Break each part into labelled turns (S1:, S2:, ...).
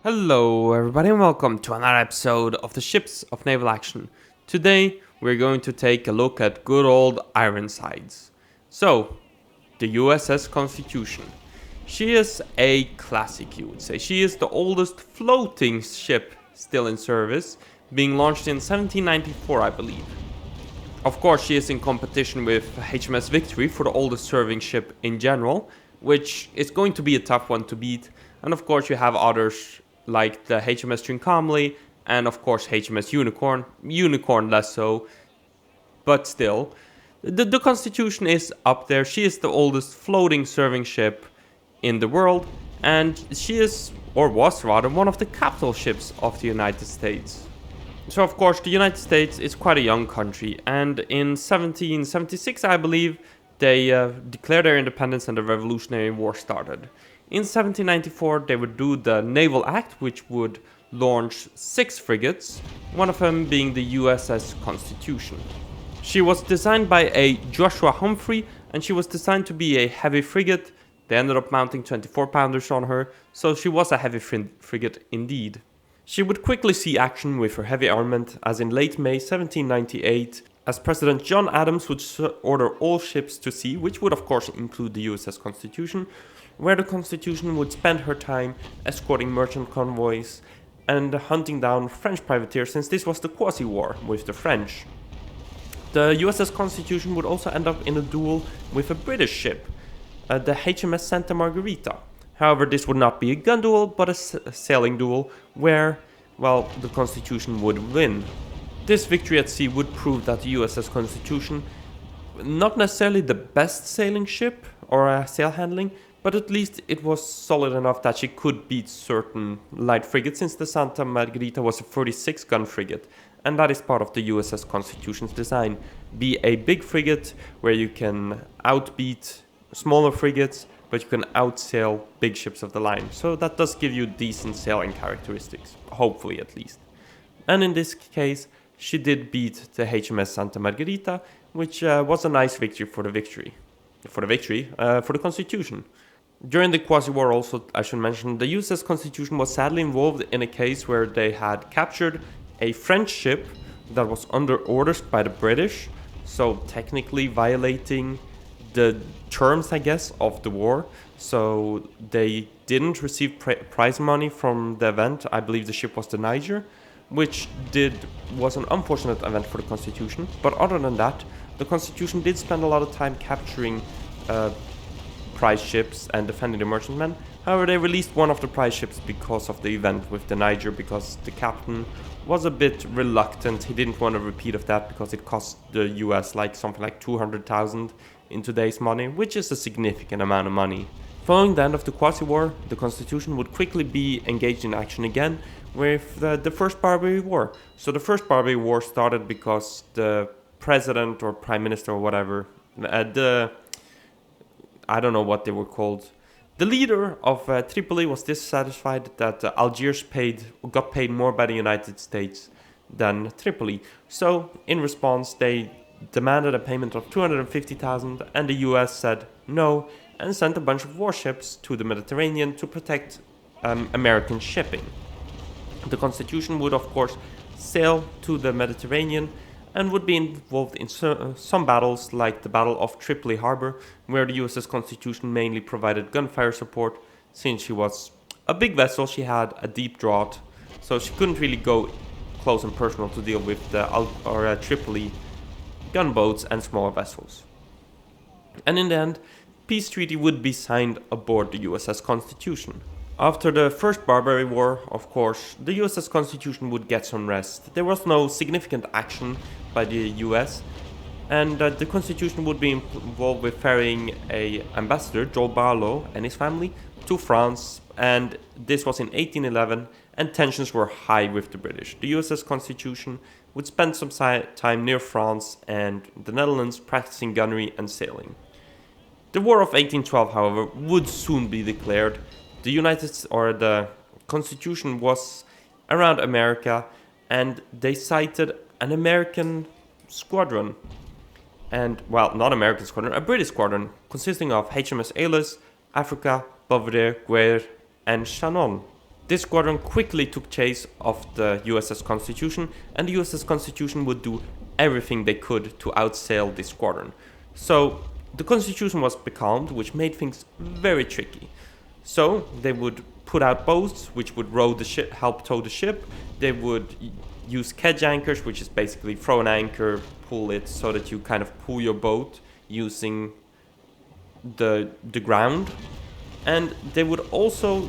S1: Hello everybody and welcome to another episode of the Ships of Naval Action. Today we're going to take a look at good old Ironsides. So, the USS Constitution. She is a classic, you would say. She is the oldest floating ship still in service, being launched in 1794 I believe. Of course she is in competition with HMS Victory for the oldest serving ship in general, which is going to be a tough one to beat. And of course you have others like the HMS Trincomalee and of course HMS Unicorn less so, but still. The Constitution is up there. She is the oldest floating serving ship in the world, and she is, or was rather, one of the capital ships of the United States. So of course the United States is quite a young country, and in 1776 I believe they declared their independence and the Revolutionary War started. In 1794 they would do the Naval Act, which would launch 6 frigates, one of them being the USS Constitution. She was designed by a Joshua Humphrey, and she was designed to be a heavy frigate. They ended up mounting 24-pounders on her, so she was a heavy frigate indeed. She would quickly see action with her heavy armament, as in late May 1798, as President John Adams would order all ships to sea, which would of course include the USS Constitution, where the Constitution would spend her time escorting merchant convoys and hunting down French privateers, since this was the Quasi-War with the French. The USS Constitution would also end up in a duel with a British ship, the HMS Santa Margarita. However, this would not be a gun duel, but a sailing duel where, well, the Constitution would win. This victory at sea would prove that the USS Constitution, not necessarily the best sailing ship or sail handling, but at least it was solid enough that she could beat certain light frigates, since the Santa Margarita was a 36-gun frigate, and that is part of the USS Constitution's design. Be a big frigate where you can outbeat smaller frigates, but you can outsail big ships of the line. So that does give you decent sailing characteristics, hopefully at least. And in this case, she did beat the HMS Santa Margarita, which was a nice victory for the Constitution. During the Quasi-War also, I should mention, the USS Constitution was sadly involved in a case where they had captured a French ship that was under orders by the British, so technically violating the terms, I guess, of the war. So they didn't receive prize money from the event. I believe the ship was the Niger, which was an unfortunate event for the Constitution. But other than that, the Constitution did spend a lot of time capturing prize ships and defending the merchantmen. However, they released one of the prize ships because of the event with the Niger, because the captain was a bit reluctant. He didn't want a repeat of that because it cost the US something like 200,000 in today's money, which is a significant amount of money. Following the end of the Quasi-War, the Constitution would quickly be engaged in action again with the First Barbary War. So the First Barbary War started because the president or prime minister or whatever, I don't know what they were called, the leader of Tripoli was dissatisfied that Algiers got paid more by the United States than Tripoli. So in response, they demanded a payment of 250,000, and the US said no and sent a bunch of warships to the Mediterranean to protect American shipping. The Constitution would of course sail to the Mediterranean and would be involved in some battles, like the Battle of Tripoli Harbor, where the USS Constitution mainly provided gunfire support. Since she was a big vessel, she had a deep draught, so she couldn't really go close and personal to deal with the Tripoli gunboats and smaller vessels. And in the end, peace treaty would be signed aboard the USS Constitution. After the First Barbary War, of course, the USS Constitution would get some rest. There was no significant action by the US, and the Constitution would be involved with ferrying an ambassador, Joel Barlow, and his family to France, and this was in 1811, and tensions were high with the British. The USS Constitution would spend some time near France and the Netherlands practicing gunnery and sailing. The War of 1812, however, would soon be declared. The Constitution was around America, and they sighted an American squadron. And, well, not American squadron, a British squadron, consisting of HMS Ailess, Africa, Belvedere, Guerre, and Shannon. This squadron quickly took chase of the USS Constitution, and the USS Constitution would do everything they could to outsail this squadron. So the Constitution was becalmed, which made things very tricky. So they would put out boats, which would row the ship, help tow the ship. They would use kedge anchors, which is basically throw an anchor, pull it so that you kind of pull your boat using the ground. And they would also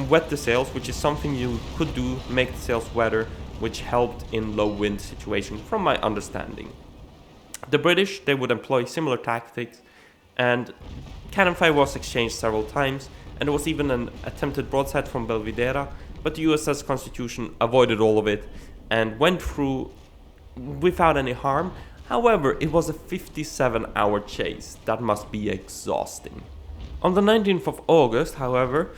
S1: wet the sails, which is something you could do, make the sails wetter, which helped in low wind situation from my understanding. The British, they would employ similar tactics, and cannon fire was exchanged several times, and there was even an attempted broadside from Belvidera, but the USS Constitution avoided all of it and went through without any harm. However, it was a 57-hour chase. That must be exhausting. On the 19th of August, however,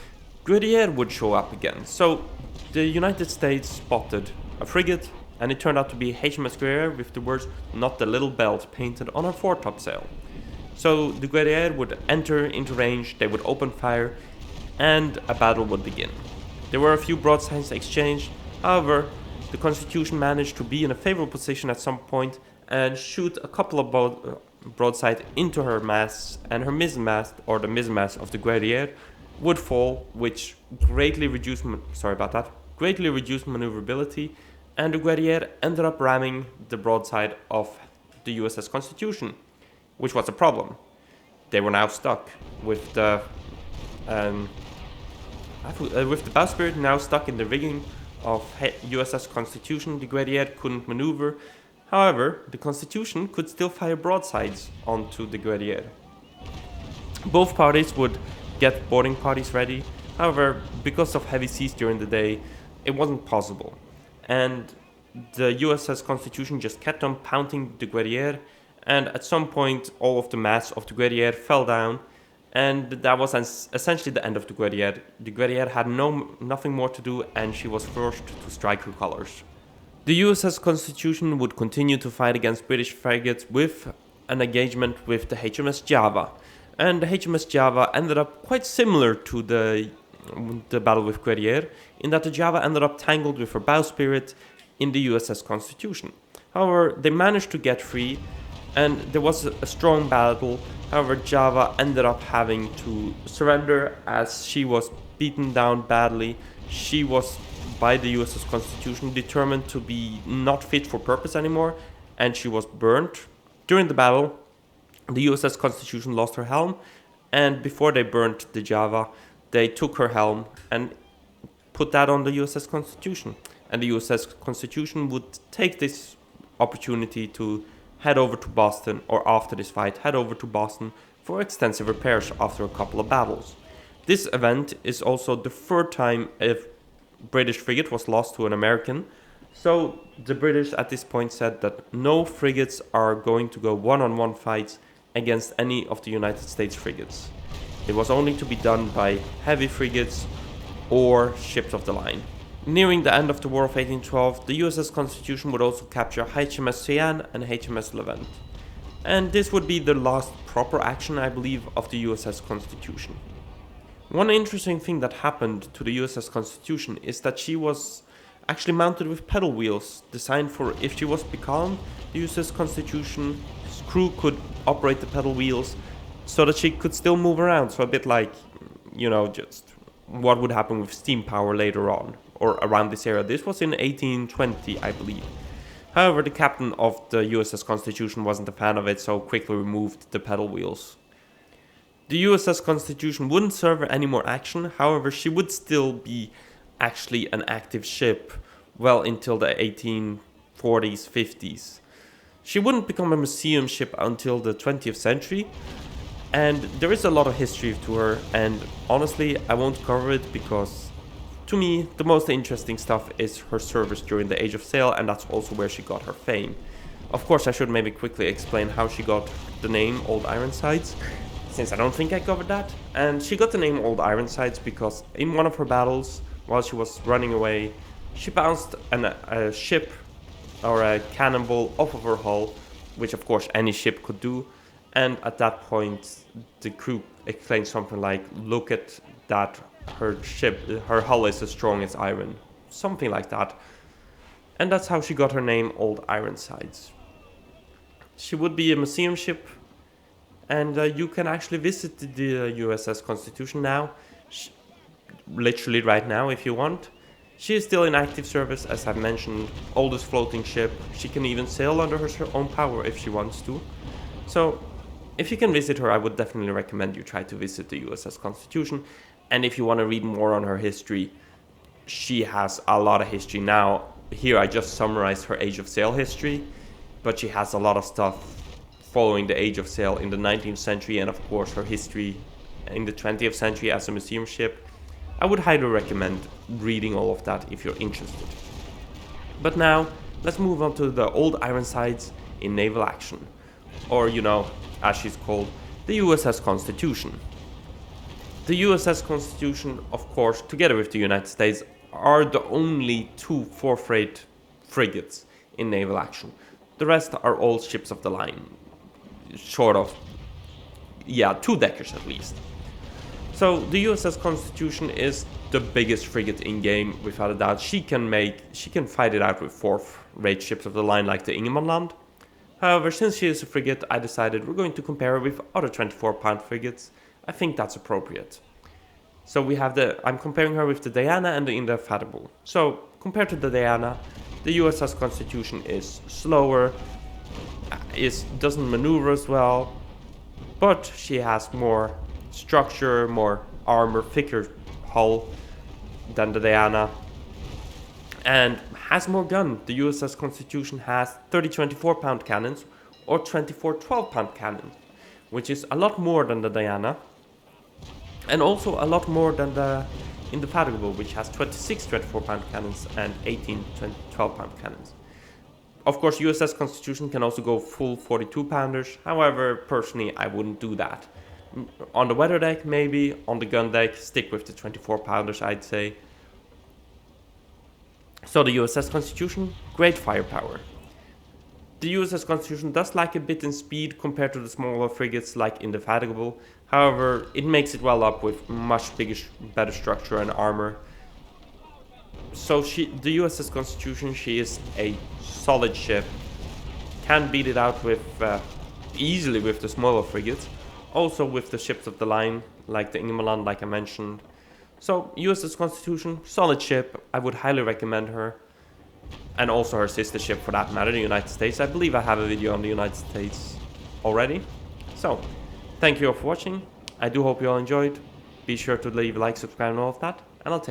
S1: Guerriere would show up again. So the United States spotted a frigate, and it turned out to be HMS Guerriere with the words "Not the Little Belt" painted on her foretopsail. So the Guerriere would enter into range, they would open fire, and a battle would begin. There were a few broadsides exchanged. However, the Constitution managed to be in a favorable position at some point and shoot a couple of broadside into her masts, and her mizzenmast, or the mizzenmast of the Guerriere, would fall, which greatly reduced maneuverability, and the Guerriere ended up ramming the broadside of the USS Constitution, which was a problem. They were now stuck with the bowsprit now stuck in the rigging of USS Constitution. The Guerriere couldn't maneuver. However, the Constitution could still fire broadsides onto the Guerriere. Both parties would get boarding parties ready. However, because of heavy seas during the day, it wasn't possible. And the USS Constitution just kept on pounding the Guerriere, and at some point all of the masts of the Guerriere fell down, and that was essentially the end of the Guerriere. The Guerriere had nothing more to do, and she was forced to strike her colors. The USS Constitution would continue to fight against British frigates with an engagement with the HMS Java, and the HMS Java ended up quite similar to the battle with Guerriere, in that the Java ended up tangled with her bowsprit in the USS Constitution. However, they managed to get free, and there was a strong battle. However, Java ended up having to surrender as she was beaten down badly. She was, by the USS Constitution, determined to be not fit for purpose anymore, and she was burnt. During the battle, the USS Constitution lost her helm, and before they burnt the Java, they took her helm and put that on the USS Constitution. And the USS Constitution would take this opportunity to head over to Boston, or after this fight, head over to Boston for extensive repairs after a couple of battles. This event is also the third time a British frigate was lost to an American. So the British at this point said that no frigates are going to go one-on-one fights against any of the United States frigates. It was only to be done by heavy frigates or ships of the line. Nearing the end of the War of 1812, the USS Constitution would also capture HMS Ceyenne and HMS Levant. And this would be the last proper action, I believe, of the USS Constitution. One interesting thing that happened to the USS Constitution is that she was actually mounted with pedal wheels, designed for if she was becalmed, the USS Constitution's crew could operate the pedal wheels so that she could still move around. So a bit like, just what would happen with steam power later on, or around this era. This was in 1820, I believe. However, the captain of the USS Constitution wasn't a fan of it, so quickly removed the pedal wheels. The USS Constitution wouldn't serve any more action. However, she would still be actually an active ship well until the 1840s, 50s. She wouldn't become a museum ship until the 20th century, and there is a lot of history to her, and honestly, I won't cover it because to me, the most interesting stuff is her service during the Age of Sail, and that's also where she got her fame. Of course, I should maybe quickly explain how she got the name Old Ironsides, since I don't think I covered that. And she got the name Old Ironsides because in one of her battles, while she was running away, she bounced a ship or a cannonball off of her hull, which of course any ship could do. And at that point, the crew exclaimed something like, "Look at that her hull is as strong as iron, something like that. And that's how she got her name, Old Ironsides. She would be a museum ship, and you can actually visit the USS Constitution now, literally right now if you want. She is still in active service, as I've mentioned, oldest floating ship. She can even sail under her own power if she wants to. So, if you can visit her, I would definitely recommend you try to visit the USS Constitution. And if you want to read more on her history, she has a lot of history now. Here I just summarized her Age of Sail history, but she has a lot of stuff following the Age of Sail in the 19th century, and of course her history in the 20th century as a museum ship. I would highly recommend reading all of that if you're interested. But now, let's move on to the Old Ironsides in naval action. Or, as she's called, the USS Constitution. The USS Constitution, of course, together with the United States, are the only two fourth-rate frigates in naval action. The rest are all ships of the line. Two-deckers at least. So the USS Constitution is the biggest frigate in game, without a doubt. She can fight it out with fourth-rate ships of the line like the Ingermanland. However, since she is a frigate, I decided we're going to compare her with other 24-pound frigates. I think that's appropriate. So I'm comparing her with the Diana and the Indefatigable. So compared to the Diana, the USS Constitution is slower, doesn't maneuver as well, but she has more structure, more armor, thicker hull than the Diana, and has more gun. The USS Constitution has 30 24-pound cannons or 24 12-pound cannons, which is a lot more than the Diana, and also a lot more than the Indefatigable, which has 26 24-pound cannons and 18 12-pound cannons. Of course, USS Constitution can also go full 42-pounders. However, personally, I wouldn't do that. On the weather deck, maybe. On the gun deck, stick with the 24-pounders, I'd say. So the USS Constitution, great firepower. The USS Constitution does lack a bit in speed compared to the smaller frigates like Indefatigable. However, it makes it well up with much better structure and armor. So the USS Constitution, she is a solid ship. Can beat it out with easily with the smaller frigates. Also with the ships of the line, like the Ingermanland, like I mentioned. So, USS Constitution, solid ship. I would highly recommend her. And also her sister ship, for that matter, the United States. I believe I have a video on the United States already. So, thank you all for watching. I do hope you all enjoyed. Be sure to leave a like, subscribe, and all of that. And I'll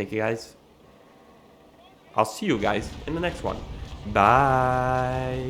S1: see you guys in the next one. Bye.